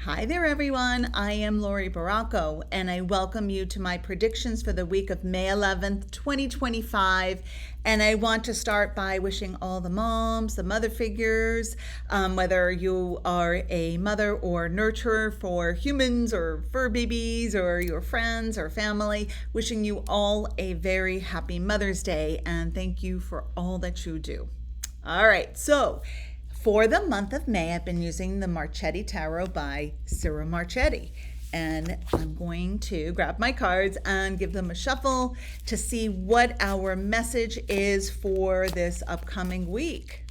Hi there, everyone. I am Laurie Barraco, and I welcome you to my predictions for the week of May 11th, 2025. And I want to start by wishing all the moms, the mother figures, whether you are a mother or nurturer for humans or fur babies or your friends or family, wishing you all a very happy Mother's Day, and thank you for all that you do. All right, so for the month of May, I've been using the Marchetti Tarot by Cira Marchetti. And I'm going to grab my cards and give them a shuffle to see what our message is for this upcoming week.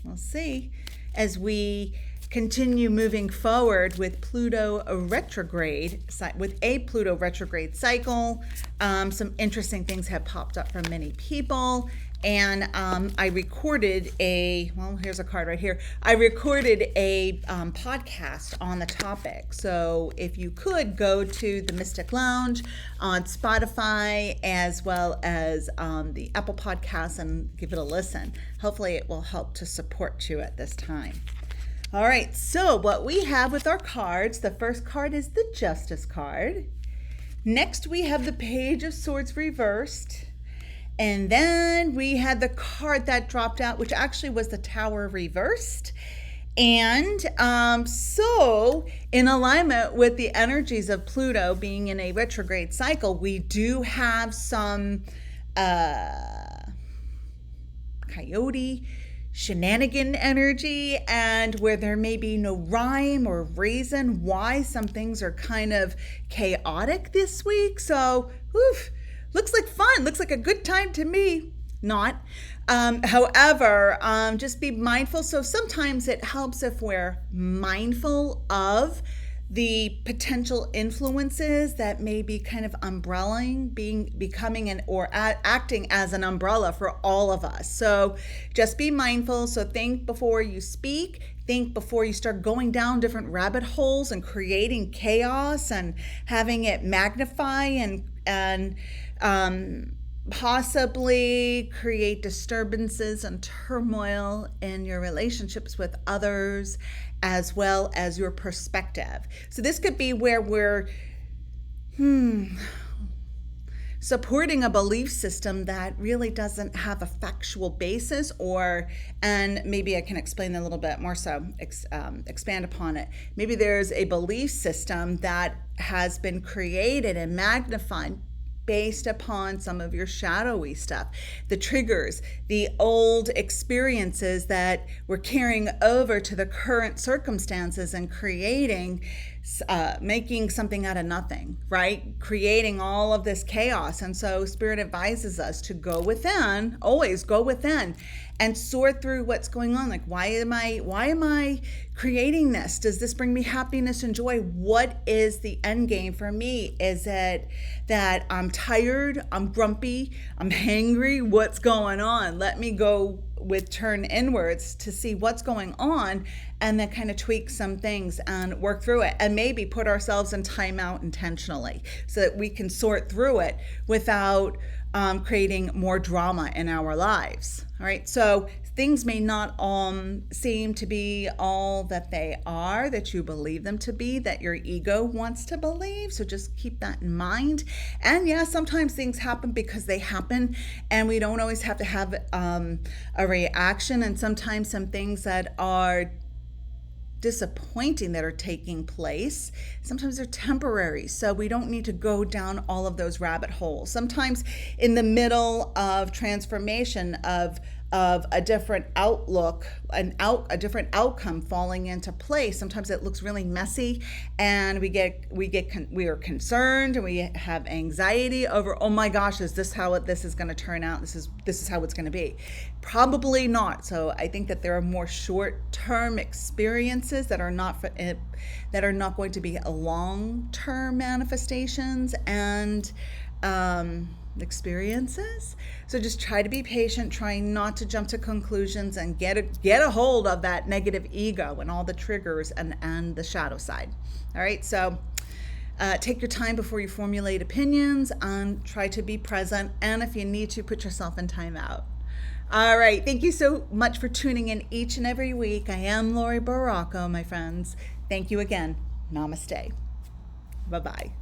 We'll see as we continue moving forward with Pluto Retrograde, with a Pluto Retrograde cycle. Some interesting things have popped up for many people. And I recorded here's a card right here. I recorded a podcast on the topic. So if you could go to the Mystic Lounge on Spotify as well as the Apple Podcasts and give it a listen. Hopefully it will help to support you at this time. All right, so what we have with our cards, the first card is the Justice card. Next we have the Page of Swords reversed. And then we had the card that dropped out, which actually was the Tower reversed. And so in alignment with the energies of Pluto being in a retrograde cycle, we do have some coyote shenanigan energy, and where there may be no rhyme or reason why some things are kind of chaotic this week. So, looks like fun. Looks like a good time to me. Not. However, just be mindful. So sometimes it helps if we're mindful of the potential influences that may be kind of acting as an umbrella for all of us. So just be mindful. So think before you speak. Think before you start going down different rabbit holes and creating chaos and having it magnify and possibly create disturbances and turmoil in your relationships with others as well as your perspective. So this could be where we're supporting a belief system that really doesn't have a factual basis, and maybe I can explain a little bit more, so expand upon it. Maybe there's a belief system that has been created and magnified based upon some of your shadowy stuff, the triggers, the old experiences that we're carrying over to the current circumstances and making something out of nothing, right? Creating all of this chaos. And so Spirit advises us to go within, always go within and sort through what's going on. Like, why am I creating this? Does this bring me happiness and joy? What is the end game for me? Is it that I'm tired, I'm grumpy, I'm hangry? What's going on? Let me go turn inwards to see what's going on, and then kind of tweak some things and work through it, and maybe put ourselves in timeout intentionally so that we can sort through it without creating more drama in our lives. All right, so things may not seem to be all that they are, that you believe them to be, that your ego wants to believe. So just keep that in mind. And yeah, sometimes things happen because they happen, and we don't always have to have a reaction. And sometimes some things that are disappointing that are taking place, sometimes they're temporary, so we don't need to go down all of those rabbit holes. Sometimes in the middle of transformation of a different outlook, a different outcome falling into place, sometimes it looks really messy, and we are concerned and we have anxiety over, oh my gosh, is this how this is going to turn out? This is how it's going to be. Probably not. So I think that there are more short-term experiences that are not going to be long-term manifestations and experiences. So just try to be patient, trying not to jump to conclusions, and get a hold of that negative ego and all the triggers and the shadow side. All right, so take your time before you formulate opinions, and try to be present, and if you need to, put yourself in timeout. All right, thank you so much for tuning in each and every week. I am Laurie Barraco, my friends. Thank you again. Namaste. Bye-bye.